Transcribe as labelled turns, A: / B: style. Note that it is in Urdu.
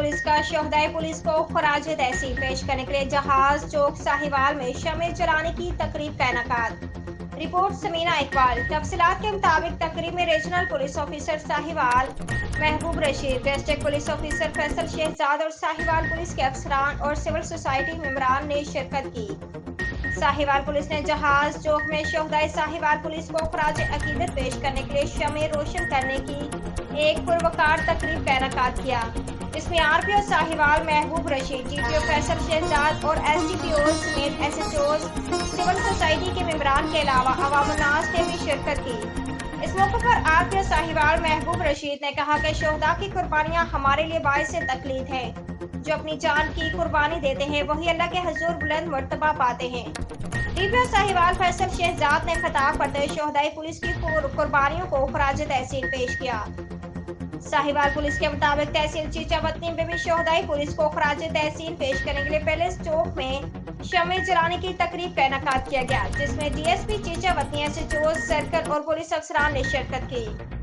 A: پولیس کا شہدائے پولیس کو خراج تحسین پیش کرنے کے لیے جہاز چوک ساہیوال میں شمع جلانے کی تقریب کا انعقاد۔ رپورٹ سمینہ اقبال۔ تفصیلات کے مطابق تقریب میں ریجنل پولیس آفیسر ساہیوال محبوب Rashid, district police officer Faisal Shahzad اور ساہیوال پولیس کے افسران اور سول سوسائٹی ممبران نے شرکت کی۔ ساہیوال پولیس نے جہاز چوک میں شہدائے ساہیوال پولیس کو خراج عقیدت پیش کرنے کے لیے شمع روشن کرنے کی ایک پروقار تقریب کا انعقاد کیا، جس میں آر پی او ساہیوال محبوب رشید، جی پی او فیصل شہزاد اور ایس ڈی پی اوز سمیت S H Os, civil society کے ممبران کے علاوہ عوام الناس نے بھی شرکت کی۔ اس موقع پر آر پی او ساہیوال محبوب رشید نے کہا کہ شہداء کی قربانیاں ہمارے لیے باعث تقلید ہیں۔ جو اپنی جان کی قربانی دیتے ہیں وہی اللہ کے حضور بلند مرتبہ پاتے ہیں۔ ڈی پی او ساہیوال فیصل شہزاد نے خطاب کرتے ہوئے شہدائے پولیس کی قربانیوں کو خراج تحسین پیش کیا۔ ساہیوال پولیس کے مطابق تحصیل چیچا وطنی میں بھی شہدائے پولیس کو خراج تحسین پیش کرنے کے لیے پیلس چوک میں شمع جلانے کی تقریب کا انعقاد کیا گیا، جس میں D S P Chichawatni, S H Os circle اور پولیس افسران نے شرکت کی۔